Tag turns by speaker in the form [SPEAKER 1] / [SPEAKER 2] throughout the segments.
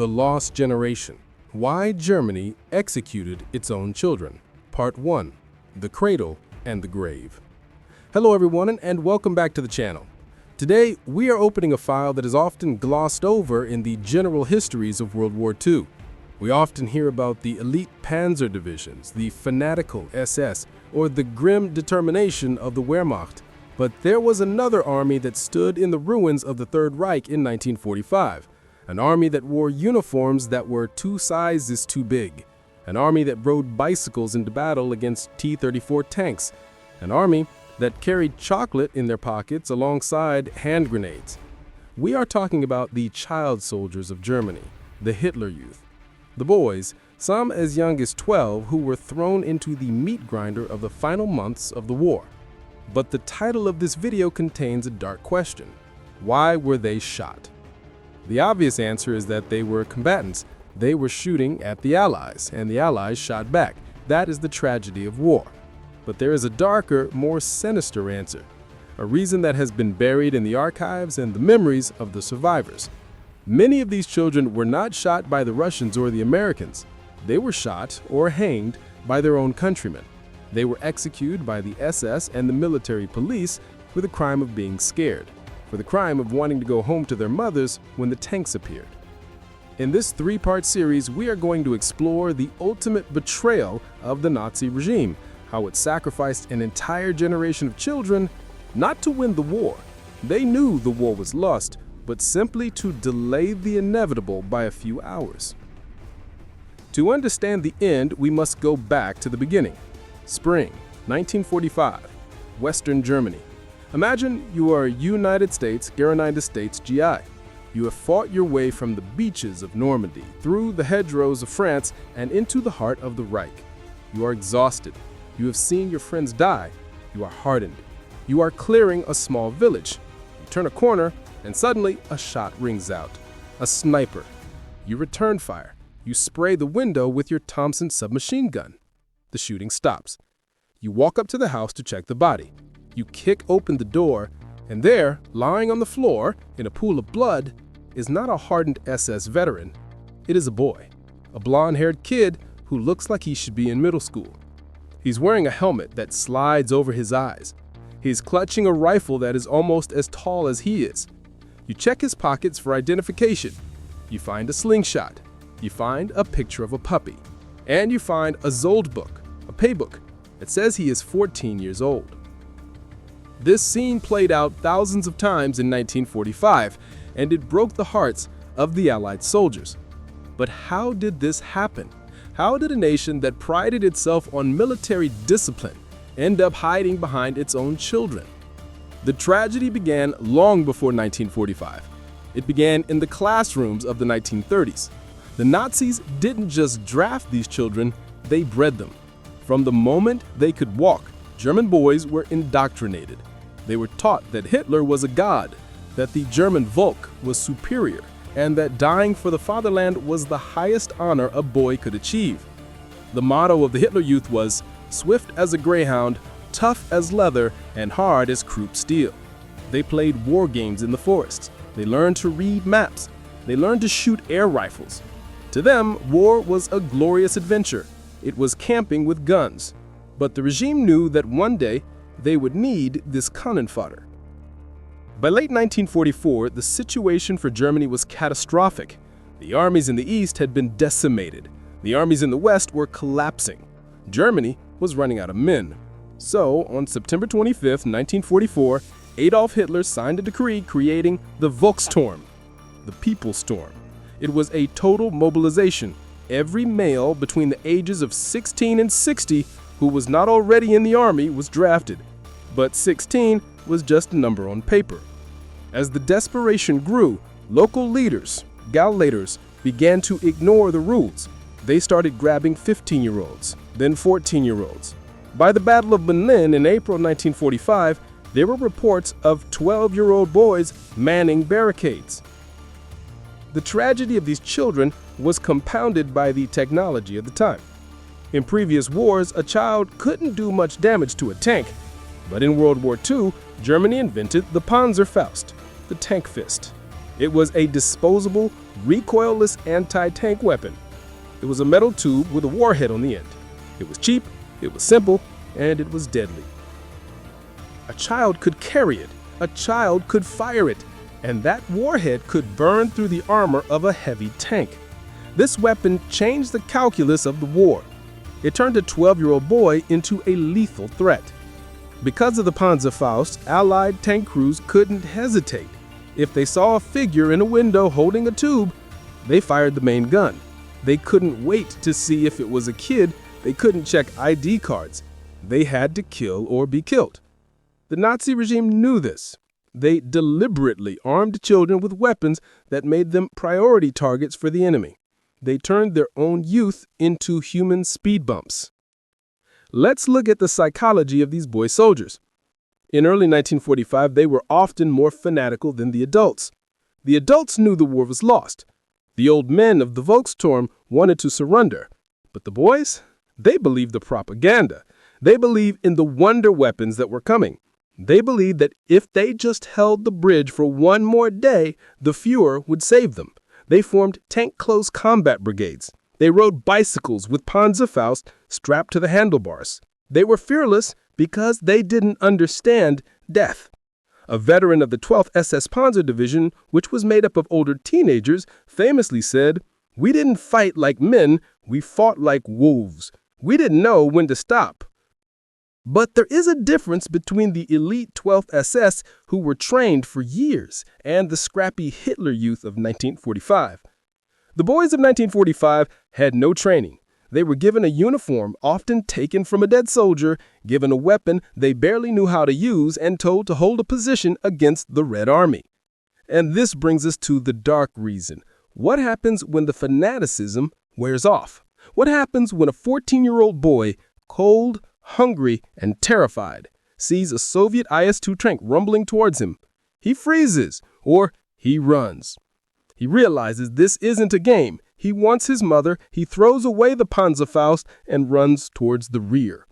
[SPEAKER 1] The Lost Generation. Why Germany Executed Its Own Children. Part 1. The Cradle and the Grave. Hello everyone and welcome back to the channel. Today we are opening a file that is often glossed over in the general histories of World War II. We often hear about the elite Panzer divisions, the Fanatical SS, or the grim determination of the Wehrmacht. But there was another army that stood in the ruins of the Third Reich in 1945. An army that wore uniforms that were 2 sizes too big. An army that rode bicycles into battle against T-34 tanks. An army that carried chocolate in their pockets alongside hand grenades. We are talking about the child soldiers of Germany, the Hitler Youth. The boys, some as young as 12, who were thrown into the meat grinder of the final months of the war. But the title of this video contains a dark question. Why were they shot? The obvious answer is that they were combatants. They were shooting at the Allies, and the Allies shot back. That is the tragedy of war. But there is a darker, more sinister answer, a reason that has been buried in the archives and the memories of the survivors. Many of these children were not shot by the Russians or the Americans. They were shot or hanged by their own countrymen. They were executed by the SS and the military police for the crime of being scared, for the crime of wanting to go home to their mothers when the tanks appeared. In this 3-part series, we are going to explore the ultimate betrayal of the Nazi regime, how it sacrificed an entire generation of children, not to win the war. They knew the war was lost, but simply to delay the inevitable by a few hours. To understand the end, we must go back to the beginning. Spring, 1945, Western Germany. Imagine you are a United States GI. You have fought your way from the beaches of Normandy, through the hedgerows of France, and into the heart of the Reich. You are exhausted. You have seen your friends die. You are hardened. You are clearing a small village. You turn a corner, and suddenly a shot rings out. A sniper. You return fire. You spray the window with your Thompson submachine gun. The shooting stops. You walk up to the house to check the body. You kick open the door, and there, lying on the floor in a pool of blood, is not a hardened SS veteran. It is a boy, a blonde-haired kid who looks like he should be in middle school. He's wearing a helmet that slides over his eyes. He's clutching a rifle that is almost as tall as he is. You check his pockets for identification. You find a slingshot. You find a picture of a puppy. And you find a Zold book, a paybook. It says he is 14 years old. This scene played out thousands of times in 1945, and it broke the hearts of the Allied soldiers. But how did this happen? How did a nation that prided itself on military discipline end up hiding behind its own children? The tragedy began long before 1945. It began in the classrooms of the 1930s. The Nazis didn't just draft these children, they bred them. From the moment they could walk, German boys were indoctrinated. They were taught that Hitler was a god, that the German Volk was superior, and that dying for the fatherland was the highest honor a boy could achieve. The motto of the Hitler Youth was, "Swift as a greyhound, tough as leather, and hard as Krupp steel." They played war games in the forests. They learned to read maps. They learned to shoot air rifles. To them, war was a glorious adventure. It was camping with guns. But the regime knew that one day they would need this cannon fodder. By late 1944, the situation for Germany was catastrophic. The armies in the east had been decimated. The armies in the west were collapsing. Germany was running out of men. So, on September 25, 1944, Adolf Hitler signed a decree creating the Volkssturm, the People's Storm. It was a total mobilization. Every male between the ages of 16 and 60 who was not already in the army was drafted. But 16 was just a number on paper. As the desperation grew, local leaders, Gauleiters, began to ignore the rules. They started grabbing 15-year-olds, then 14-year-olds. By the Battle of Berlin in April 1945, there were reports of 12-year-old boys manning barricades. The tragedy of these children was compounded by the technology of the time. In previous wars, a child couldn't do much damage to a tank, but in World War II, Germany invented the Panzerfaust, the tank fist. It was a disposable, recoilless anti-tank weapon. It was a metal tube with a warhead on the end. It was cheap, it was simple, and it was deadly. A child could carry it, a child could fire it, and that warhead could burn through the armor of a heavy tank. This weapon changed the calculus of the war. It turned a 12-year-old boy into a lethal threat. Because of the Panzerfaust, Allied tank crews couldn't hesitate. If they saw a figure in a window holding a tube, they fired the main gun. They couldn't wait to see if it was a kid. They couldn't check ID cards. They had to kill or be killed. The Nazi regime knew this. They deliberately armed children with weapons that made them priority targets for the enemy. They turned their own youth into human speed bumps. Let's look at the psychology of these boy soldiers. In early 1945, they were often more fanatical than the adults. The adults knew the war was lost. The old men of the Volkssturm wanted to surrender. But the boys, they believed the propaganda. They believed in the wonder weapons that were coming. They believed that if they just held the bridge for one more day, the Fuhrer would save them. They formed tank close combat brigades. They rode bicycles with Panzerfaust strapped to the handlebars. They were fearless because they didn't understand death. A veteran of the 12th SS Panzer Division, which was made up of older teenagers, famously said, "We didn't fight like men, we fought like wolves. We didn't know when to stop." But there is a difference between the elite 12th SS who were trained for years and the scrappy Hitler youth of 1945. The boys of 1945 had no training. They were given a uniform often taken from a dead soldier, given a weapon they barely knew how to use, and told to hold a position against the Red Army. And this brings us to the dark reason. What happens when the fanaticism wears off? What happens when a 14-year-old boy, cold, hungry, and terrified, sees a Soviet IS-2 tank rumbling towards him? He freezes, or he runs. He realizes this isn't a game. He wants his mother. He throws away the Panzerfaust and runs towards the rear.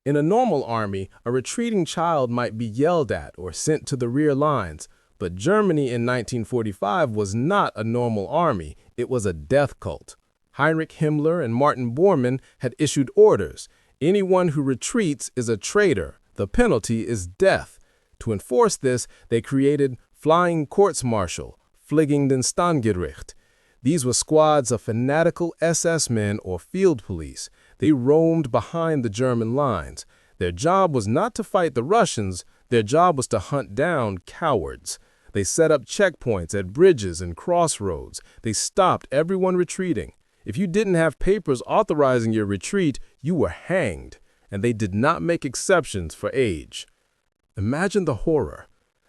[SPEAKER 1] In a normal army, a retreating child might be yelled at or sent to the rear lines. But Germany in 1945 was not a normal army. It was a death cult. Heinrich Himmler and Martin Bormann had issued orders. Anyone who retreats is a traitor. The penalty is death. To enforce this, they created flying courts-martial, Fliegenden-Standgericht. These were squads of fanatical SS men or field police. They roamed behind the German lines. Their job was not to fight the Russians. Their job was to hunt down cowards. They set up checkpoints at bridges and crossroads. They stopped everyone retreating. If you didn't have papers authorizing your retreat, you were hanged, and they did not make exceptions for age. Imagine the horror.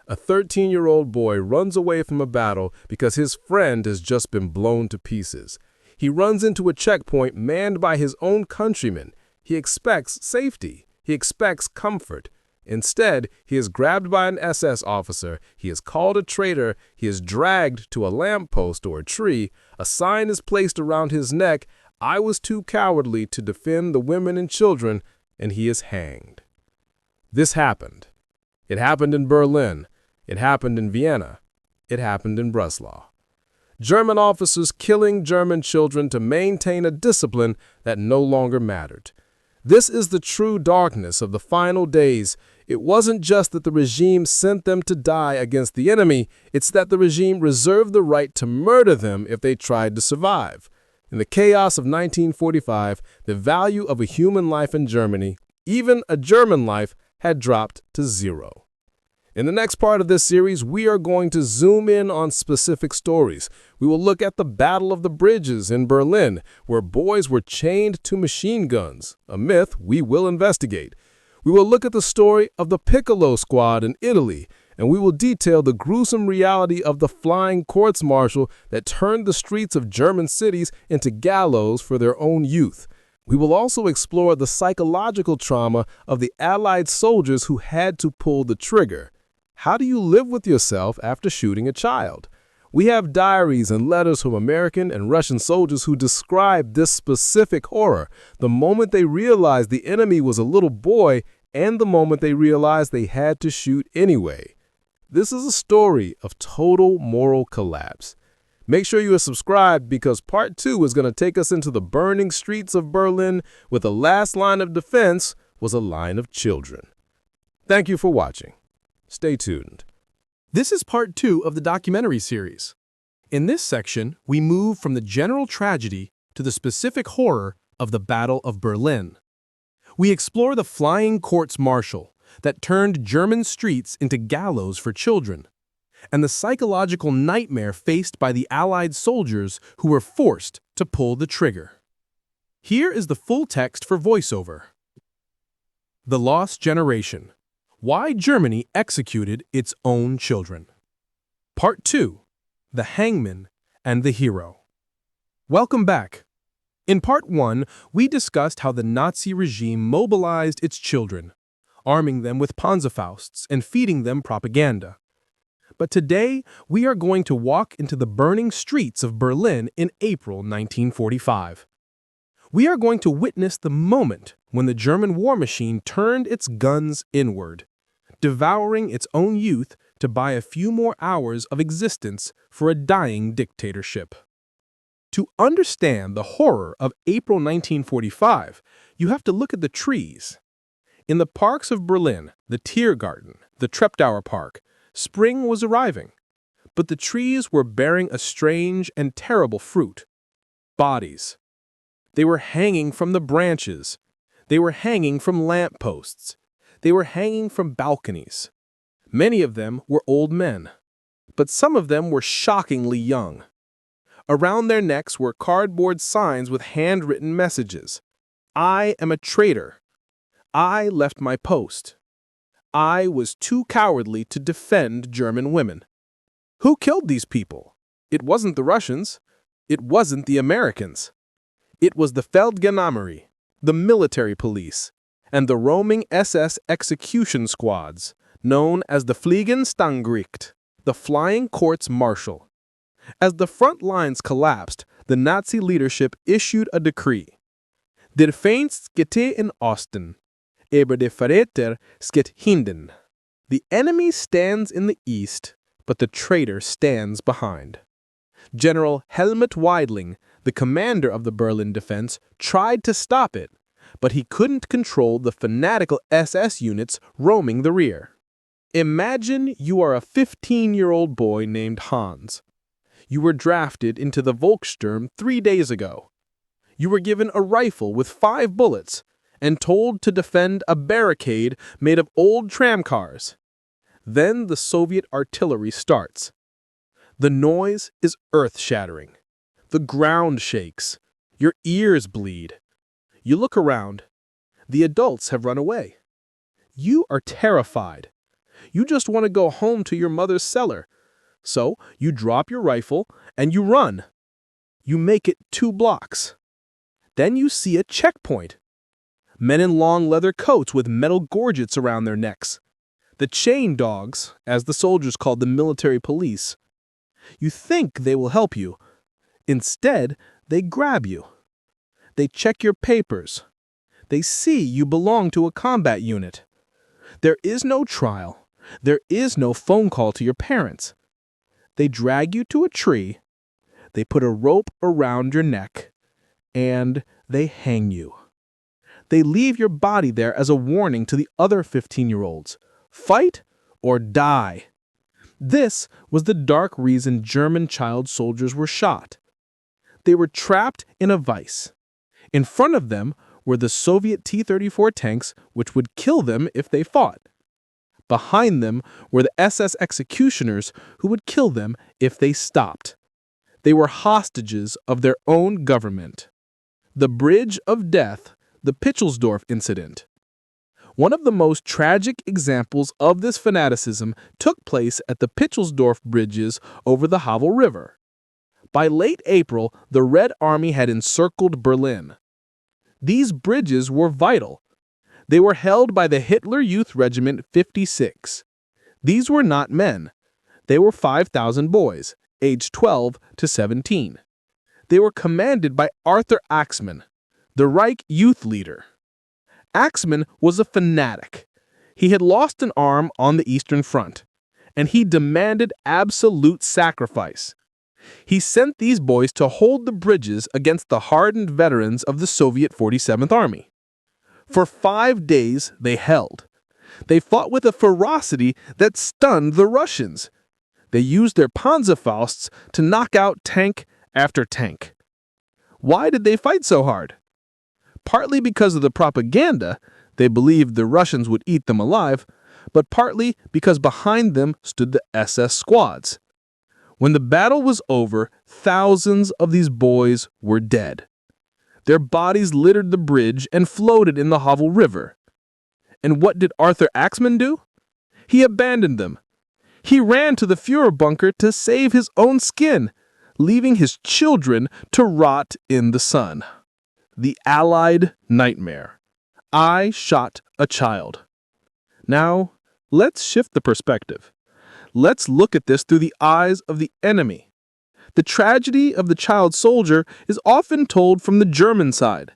[SPEAKER 1] A 13-year-old boy runs away from a battle because his friend has just been blown to pieces. He runs into a checkpoint manned by his own countrymen. He expects safety. He expects comfort. Instead, he is grabbed by an SS officer. He is called a traitor. He is dragged to a lamppost or a tree. A sign is placed around his neck. "I was too cowardly to defend the women and children," and he is hanged. This happened. It happened in Berlin. It happened in Vienna. It happened in Breslau. German officers killing German children to maintain a discipline that no longer mattered. This is the true darkness of the final days. It wasn't just that the regime sent them to die against the enemy, it's that the regime reserved the right to murder them if they tried to survive. In the chaos of 1945, the value of a human life in Germany, even a German life, had dropped to zero. In the next part of this series, we are going to zoom in on specific stories. We will look at the Battle of the Bridges in Berlin, where boys were chained to machine guns, a myth we will investigate. We will look at the story of the Piccolo Squad in Italy, and we will detail the gruesome reality of the flying courts-martial that turned the streets of German cities into gallows for their own youth. We will also explore the psychological trauma of the Allied soldiers who had to pull the trigger. How do you live with yourself after shooting a child? We have diaries and letters from American and Russian soldiers who describe this specific horror, the moment they realized the enemy was a little boy and the moment they realized they had to shoot anyway. This is a story of total moral collapse. Make sure you are subscribed because part 2 is going to take us into the burning streets of Berlin with the last line of defense was a line of children. Thank you for watching. Stay tuned.
[SPEAKER 2] This is part 2 of the documentary series. In this section, we move from the general tragedy to the specific horror of the Battle of Berlin. We explore the flying courts-martial that turned German streets into gallows for children, and the psychological nightmare faced by the Allied soldiers who were forced to pull the trigger. Here is the full text for voiceover. The Lost Generation. Why Germany Executed Its Own Children. Part 2. The Hangman and the Hero. Welcome back. In Part 1, we discussed how the Nazi regime mobilized its children, arming them with Panzerfausts and feeding them propaganda. But today, we are going to walk into the burning streets of Berlin in April 1945. We are going to witness the moment when the German war machine turned its guns inward, devouring its own youth to buy a few more hours of existence for a dying dictatorship. To understand the horror of April 1945, you have to look at the trees. In the parks of Berlin, the Tiergarten, the Treptower Park, spring was arriving, but the trees were bearing a strange and terrible fruit. Bodies. They were hanging from the branches. They were hanging from lampposts. They were hanging from balconies. Many of them were old men, but some of them were shockingly young. Around their necks were cardboard signs with handwritten messages. I am a traitor. I left my post. I was too cowardly to defend German women. Who killed these people? It wasn't the Russians. It wasn't the Americans. It was the Feldgendarmerie, the military police, and the roaming SS execution squads, known as the Fliegenstangricht, the Flying Courts Martial. As the front lines collapsed, the Nazi leadership issued a decree. Der Feind geht in Osten, aber der Verräter geht hinten. The enemy stands in the east, but the traitor stands behind. General Helmut Weidling, the commander of the Berlin defense, tried to stop it, but he couldn't control the fanatical SS units roaming the rear. Imagine you are a 15-year-old boy named Hans. You were drafted into the Volkssturm 3 days ago. You were given a rifle with 5 bullets and told to defend a barricade made of old tramcars. Then the Soviet artillery starts. The noise is earth-shattering. The ground shakes. Your ears bleed. You look around. The adults have run away. You are terrified. You just want to go home to your mother's cellar. So you drop your rifle and you run. You make it 2 blocks. Then you see a checkpoint. Men in long leather coats with metal gorgets around their necks. The chain dogs, as the soldiers called the military police. You think they will help you. Instead, they grab you. They check your papers. They see you belong to a combat unit. There is no trial. There is no phone call to your parents. They drag you to a tree, they put a rope around your neck, and they hang you. They leave your body there as a warning to the other 15-year-olds. Fight or die. This was the dark reason German child soldiers were shot. They were trapped in a vise. In front of them were the Soviet T-34 tanks, which would kill them if they fought. Behind them were the SS executioners who would kill them if they stopped. They were hostages of their own government. The Bridge of Death, the Pichelsdorf incident. One of the most tragic examples of this fanaticism took place at the Pichelsdorf bridges over the Havel River. By late April, the Red Army had encircled Berlin. These bridges were vital. They were held by the Hitler Youth Regiment 56. These were not men. They were 5,000 boys, aged 12 to 17. They were commanded by Arthur Axmann, the Reich youth leader. Axmann was a fanatic. He had lost an arm on the Eastern Front, and he demanded absolute sacrifice. He sent these boys to hold the bridges against the hardened veterans of the Soviet 47th Army. For 5 days, they held. They fought with a ferocity that stunned the Russians. They used their Panzerfausts to knock out tank after tank. Why did they fight so hard? Partly because of the propaganda, they believed the Russians would eat them alive, but partly because behind them stood the SS squads. When the battle was over, thousands of these boys were dead. Their bodies littered the bridge and floated in the Havel River. And what did Arthur Axmann do? He abandoned them. He ran to the Führer bunker to save his own skin, leaving his children to rot in the sun. The Allied nightmare. I shot a child. Now, let's shift the perspective. Let's look at this through the eyes of the enemy. The tragedy of the child soldier is often told from the German side.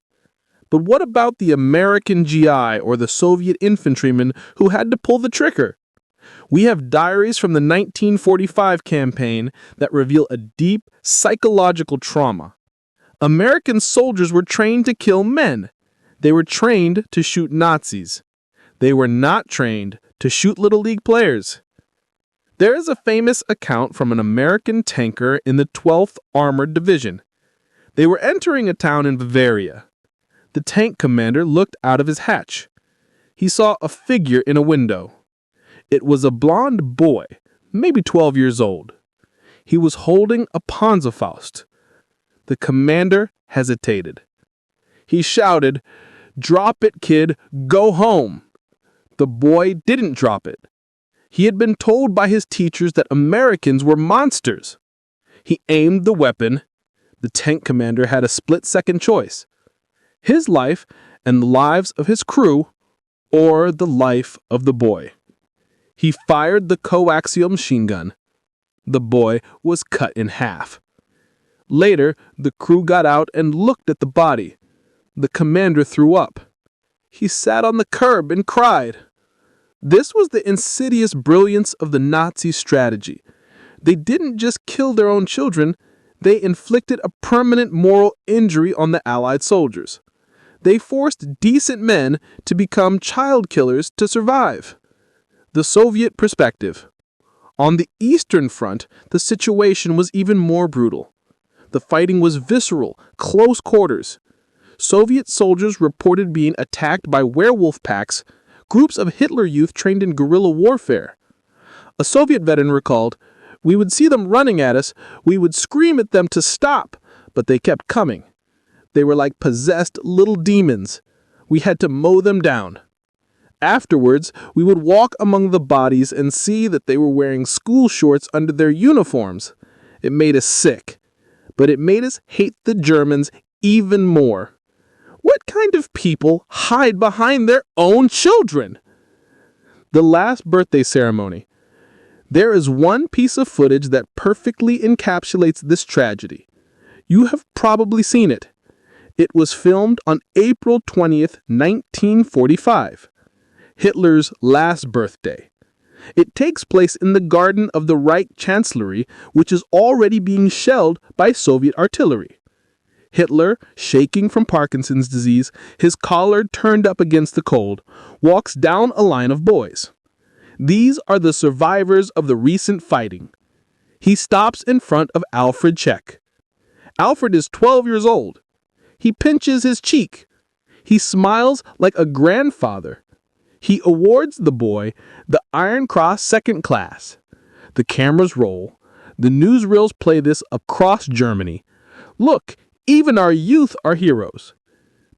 [SPEAKER 2] But what about the American GI or the Soviet infantryman who had to pull the trigger? We have diaries from the 1945 campaign that reveal a deep psychological trauma. American soldiers were trained to kill men. They were trained to shoot Nazis. They were not trained to shoot Little League players. There is a famous account from an American tanker in the 12th Armored Division. They were entering a town in Bavaria. The tank commander looked out of his hatch. He saw a figure in a window. It was a blond boy, maybe 12 years old. He was holding a Panzerfaust. The commander hesitated. He shouted, "Drop it, kid, go home." The boy didn't drop it. He had been told by his teachers that Americans were monsters. He aimed the weapon. The tank commander had a split-second choice: his life and the lives of his crew, or the life of the boy. He fired the coaxial machine gun. The boy was cut in half. Later, the crew got out and looked at the body. The commander threw up. He sat on the curb and cried. This was the insidious brilliance of the Nazi strategy. They didn't just kill their own children, they inflicted a permanent moral injury on the Allied soldiers. They forced decent men to become child killers to survive. The Soviet perspective. On the Eastern Front, the situation was even more brutal. The fighting was visceral, close quarters. Soviet soldiers reported being attacked by werewolf packs, groups of Hitler youth trained in guerrilla warfare. A Soviet veteran recalled, "We would see them running at us, we would scream at them to stop, but they kept coming. They were like possessed little demons. We had to mow them down. Afterwards, we would walk among the bodies and see that they were wearing school shorts under their uniforms. It made us sick, but it made us hate the Germans even more. What kind of people hide behind their own children?" The last birthday ceremony. There is one piece of footage that perfectly encapsulates this tragedy. You have probably seen it. It was filmed on April 20th, 1945. Hitler's last birthday. It takes place in the garden of the Reich Chancellery, which is already being shelled by Soviet artillery. Hitler, shaking from Parkinson's disease, his collar turned up against the cold, walks down a line of boys. These are the survivors of the recent fighting. He stops in front of Alfred Czech. Alfred is 12 years old. He pinches his cheek. He smiles like a grandfather. He awards the boy the Iron Cross Second Class. The cameras roll. The newsreels play this across Germany. Look, even our youth are heroes.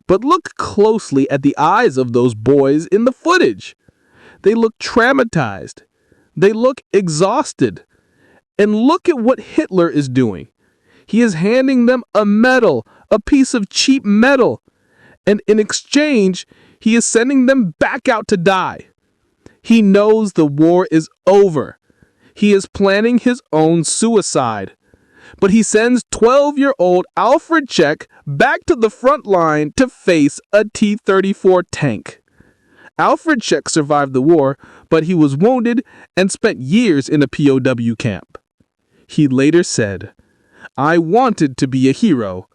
[SPEAKER 2] But look closely at the eyes of those boys in the footage. They look traumatized. They look exhausted. And look at what Hitler is doing. He is handing them a medal, a piece of cheap metal. And in exchange, he is sending them back out to die. He knows the war is over. He is planning his own suicide. But he sends 12-year-old Alfred Czech back to the front line to face a T-34 tank. Alfred Czech survived the war, but he was wounded and spent years in a POW camp. He later said, I wanted to be a hero.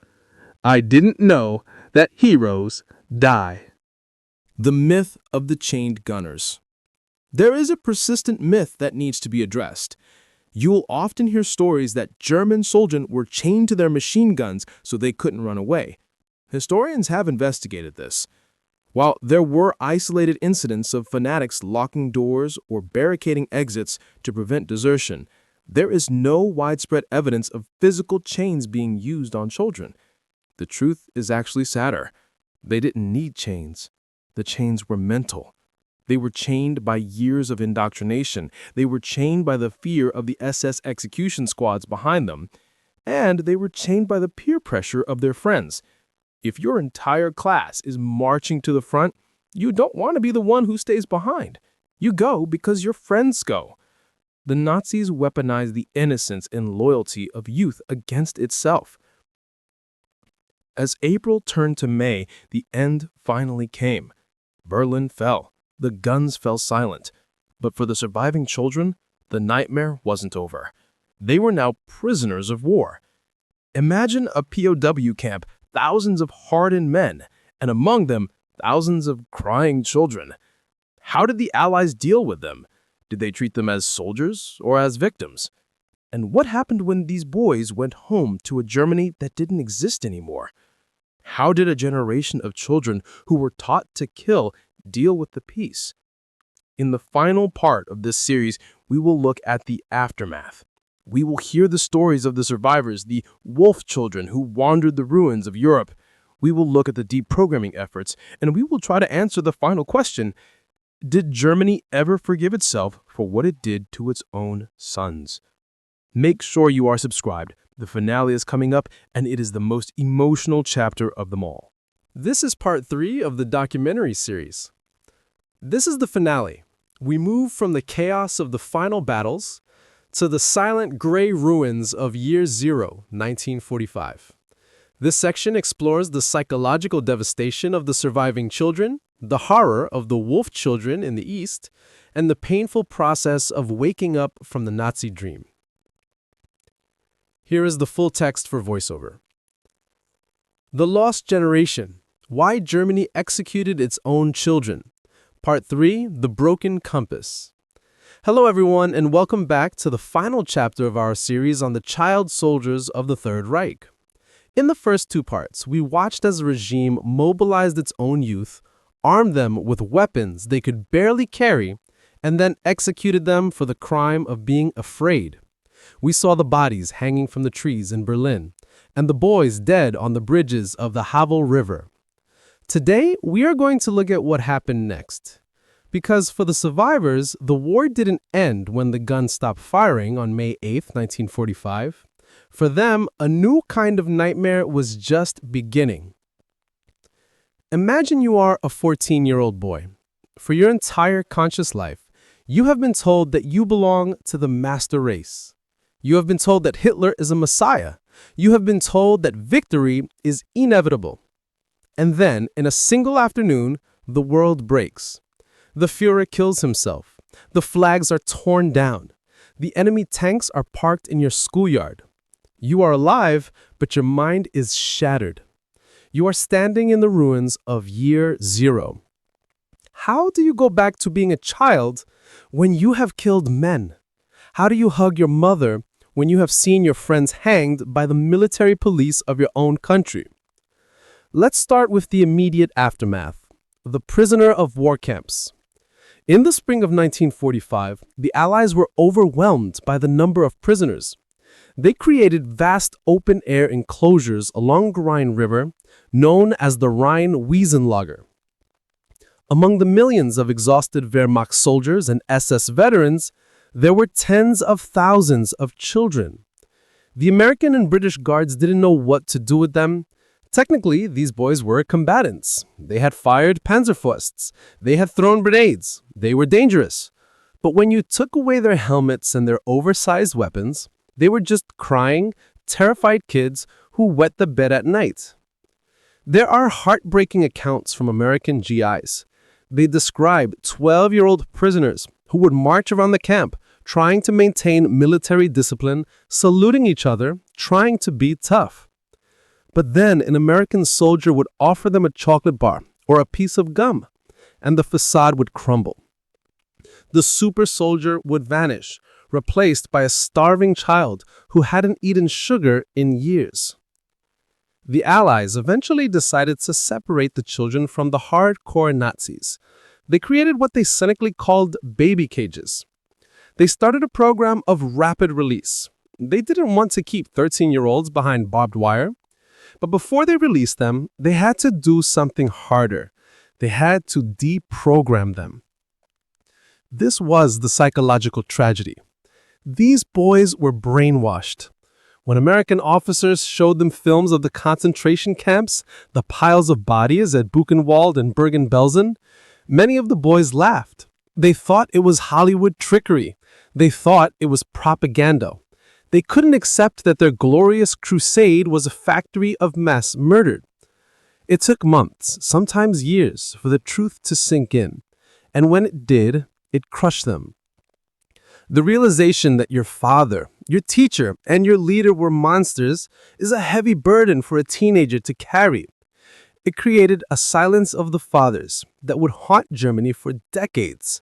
[SPEAKER 2] I didn't know that heroes die.
[SPEAKER 1] The myth of the chained gunners. There is a persistent myth that needs to be addressed. You will often hear stories that German soldiers were chained to their machine guns so they couldn't run away. Historians have investigated this. While there were isolated incidents of fanatics locking doors or barricading exits to prevent desertion, there is no widespread evidence of physical chains being used on children. The truth is actually sadder. They didn't need chains. The chains were mental. They were chained by years of indoctrination. They were chained by the fear of the SS execution squads behind them. And they were chained by the peer pressure of their friends. If your entire class is marching to the front, you don't want to be the one who stays behind. You go because your friends go. The Nazis weaponized the innocence and loyalty of youth against itself. As April turned to May, the end finally came. Berlin fell. The guns fell silent. But for the surviving children, the nightmare wasn't over. They were now prisoners of war. Imagine a POW camp, thousands of hardened men, and among them, thousands of crying children. How did the Allies deal with them? Did they treat them as soldiers or as victims? And what happened when these boys went home to a Germany that didn't exist anymore? How did a generation of children who were taught to kill deal with the peace? In the final part of this series, we will look at the aftermath. We will hear the stories of the survivors, the wolf children who wandered the ruins of Europe. We will look at the deprogramming efforts, and we will try to answer the final question: did Germany ever forgive itself for what it did to its own sons? Make sure you are subscribed. The finale is coming up, and it is the most emotional chapter of them all. This is part 3 of the documentary series. This is the finale. We move from the chaos of the final battles to the silent gray ruins of Year Zero, 1945. This section explores the psychological devastation of the surviving children, the horror of the wolf children in the East, and the painful process of waking up from the Nazi dream. Here is the full text for voiceover. The Lost Generation: Why Germany Executed Its Own Children. Part 3, The Broken Compass. Hello everyone, and welcome back to the final chapter of our series on the child soldiers of the Third Reich. In the first 2 parts, we watched as the regime mobilized its own youth, armed them with weapons they could barely carry, and then executed them for the crime of being afraid. We saw the bodies hanging from the trees in Berlin, and the boys dead on the bridges of the Havel River. Today, we are going to look at what happened next. Because for the survivors, the war didn't end when the guns stopped firing on May 8, 1945. For them, a new kind of nightmare was just beginning. Imagine you are a 14-year-old boy. For your entire conscious life, you have been told that you belong to the master race. You have been told that Hitler is a messiah. You have been told that victory is inevitable. And then, in a single afternoon, the world breaks. The Führer kills himself. The flags are torn down. The enemy tanks are parked in your schoolyard. You are alive, but your mind is shattered. You are standing in the ruins of Year Zero. How do you go back to being a child when you have killed men? How do you hug your mother when you have seen your friends hanged by the military police of your own country? Let's start with the immediate aftermath, the prisoner of war camps. In the spring of 1945, the Allies were overwhelmed by the number of prisoners. They created vast open-air enclosures along the Rhine River, known as the Rhine-Wiesenlager. Among the millions of exhausted Wehrmacht soldiers and SS veterans, there were tens of thousands of children. The American and British guards didn't know what to do with them. Technically, these boys were combatants. They had fired Panzerfausts. They had thrown grenades. They were dangerous. But when you took away their helmets and their oversized weapons, they were just crying, terrified kids who wet the bed at night. There are heartbreaking accounts from American GIs. They describe 12-year-old prisoners who would march around the camp,
[SPEAKER 2] trying to maintain military discipline, saluting each other, trying to be tough. But then an American soldier would offer them a chocolate bar or a piece of gum, and the facade would crumble. The super soldier would vanish, replaced by a starving child who hadn't eaten sugar in years. The Allies eventually decided to separate the children from the hardcore Nazis. They created what they cynically called baby cages. They started a program of rapid release. They didn't want to keep 13-year-olds behind barbed wire. But before they released them, they had to do something harder. They had to deprogram them. This was the psychological tragedy. These boys were brainwashed. When American officers showed them films of the concentration camps, the piles of bodies at Buchenwald and Bergen-Belsen, many of the boys laughed. They thought it was Hollywood trickery. They thought it was propaganda. They couldn't accept that their glorious crusade was a factory of mass murder. It took months, sometimes years, for the truth to sink in. And when it did, it crushed them. The realization that your father, your teacher, and your leader were monsters is a heavy burden for a teenager to carry. It created a silence of the fathers that would haunt Germany for decades.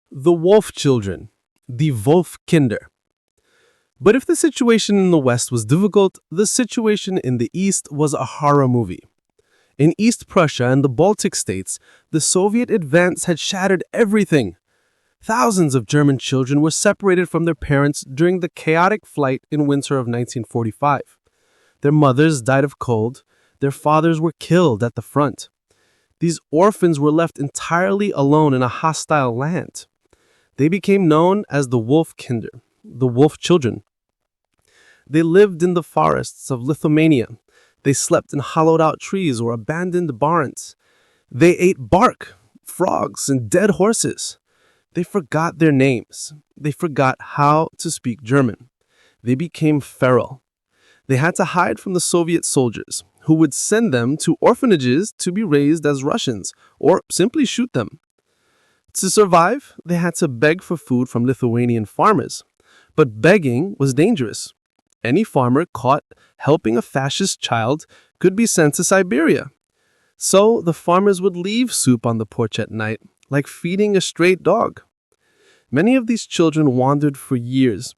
[SPEAKER 2] The Wolf Children, the Wolfkinder. But if the situation in the West was difficult, the situation in the East was a horror movie. In East Prussia and the Baltic states, the Soviet advance had shattered everything. Thousands of German children were separated from their parents during the chaotic flight in winter of 1945. Their mothers died of cold. Their fathers were killed at the front. These orphans were left entirely alone in a hostile land. They became known as the Wolfkinder, the Wolf Children. They lived in the forests of Lithuania. They slept in hollowed-out trees or abandoned barns. They ate bark, frogs, and dead horses. They forgot their names. They forgot how to speak German. They became feral. They had to hide from the Soviet soldiers, who would send them to orphanages to be raised as Russians, or simply shoot them. To survive, they had to beg for food from Lithuanian farmers. But begging was dangerous. Any farmer caught helping a fascist child could be sent to Siberia. So the farmers would leave soup on the porch at night, like feeding a stray dog. Many of these children wandered for years.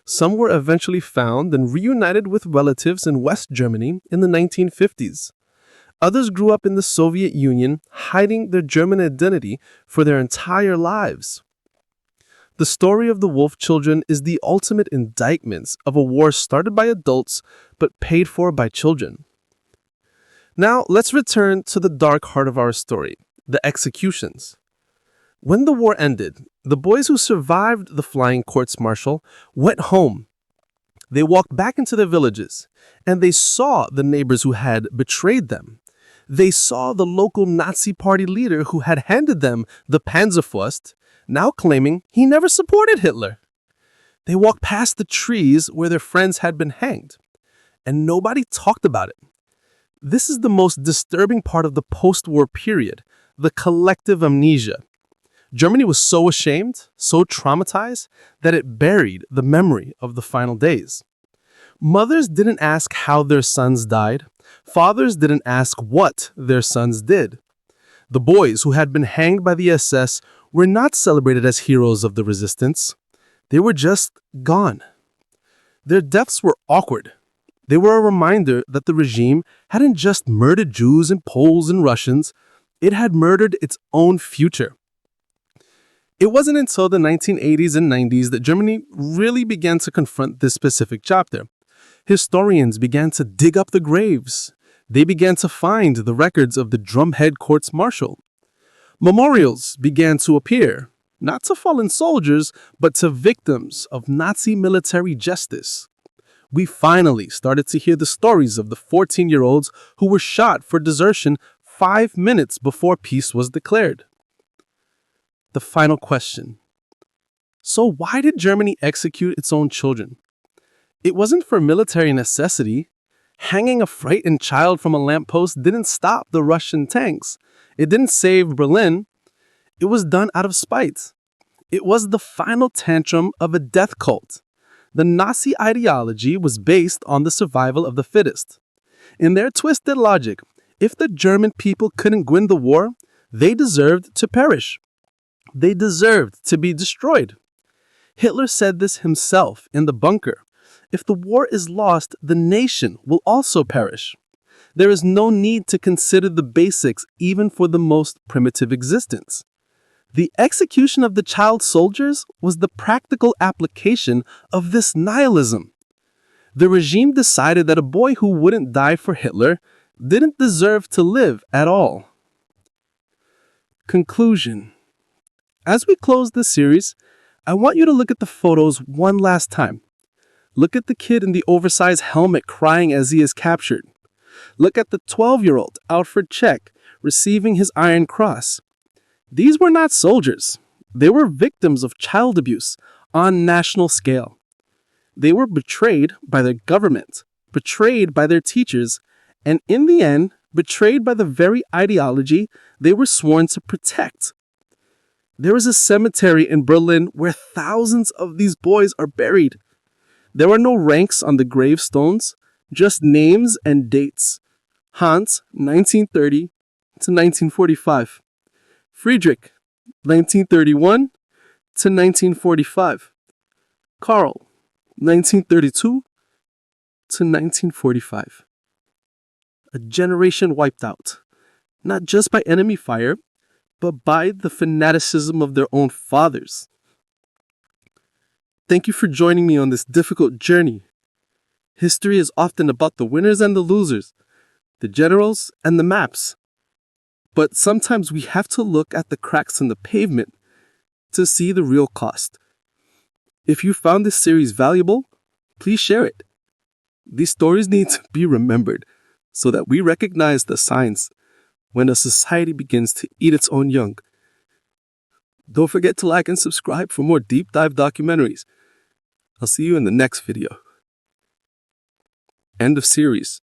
[SPEAKER 2] Some were eventually found and reunited with relatives in West Germany in the 1950s. Others grew up in the Soviet Union, hiding their German identity for their entire lives. The story of the Wolf Children is the ultimate indictment of a war started by adults but paid for by children. Now, let's return to the dark heart of our story, the executions. When the war ended, the boys who survived the flying courts-martial went home. They walked back into their villages, and they saw the neighbors who had betrayed them. They saw the local Nazi party leader who had handed them the Panzerfaust, now claiming he never supported Hitler. They walked past the trees where their friends had been hanged, and nobody talked about it. This is the most disturbing part of the post-war period, the collective amnesia. Germany was so ashamed, so traumatized, that it buried the memory of the final days. Mothers didn't ask how their sons died. Fathers didn't ask what their sons did. The boys who had been hanged by the SS were not celebrated as heroes of the resistance. They were just gone. Their deaths were awkward. They were a reminder that the regime hadn't just murdered Jews and Poles and Russians, it had murdered its own future. It wasn't until the 1980s and 90s that Germany really began to confront this specific chapter. Historians began to dig up the graves. They began to find the records of the drumhead courts-martial. Memorials began to appear, not to fallen soldiers, but to victims of Nazi military justice. We finally started to hear the stories of the 14-year-olds who were shot for desertion 5 minutes before peace was declared. The final question. So why did Germany execute its own children? It wasn't for military necessity. Hanging a frightened child from a lamppost didn't stop the Russian tanks. It didn't save Berlin. It was done out of spite. It was the final tantrum of a death cult. The Nazi ideology was based on the survival of the fittest. In their twisted logic, if the German people couldn't win the war, they deserved to perish. They deserved to be destroyed. Hitler said this himself in the bunker. If the war is lost, the nation will also perish. There is no need to consider the basics even for the most primitive existence. The execution of the child soldiers was the practical application of this nihilism. The regime decided that a boy who wouldn't die for Hitler didn't deserve to live at all. Conclusion. As we close this series, I want you to look at the photos one last time. Look at the kid in the oversized helmet crying as he is captured. Look at the 12-year-old Alfred Czech receiving his Iron Cross. These were not soldiers. They were victims of child abuse on national scale. They were betrayed by their government, betrayed by their teachers, and in the end, betrayed by the very ideology they were sworn to protect. There is a cemetery in Berlin where thousands of these boys are buried. There are no ranks on the gravestones, just names and dates. Hans, 1930 to 1945. Friedrich, 1931 to 1945. Karl, 1932 to 1945. A generation wiped out, not just by enemy fire, but by the fanaticism of their own fathers. Thank you for joining me on this difficult journey. History is often about the winners and the losers, the generals and the maps. But sometimes we have to look at the cracks in the pavement to see the real cost. If you found this series valuable, please share it. These stories need to be remembered so that we recognize the signs when a society begins to eat its own young. Don't forget to like and subscribe for more deep dive documentaries. I'll see you in the next video. End of series.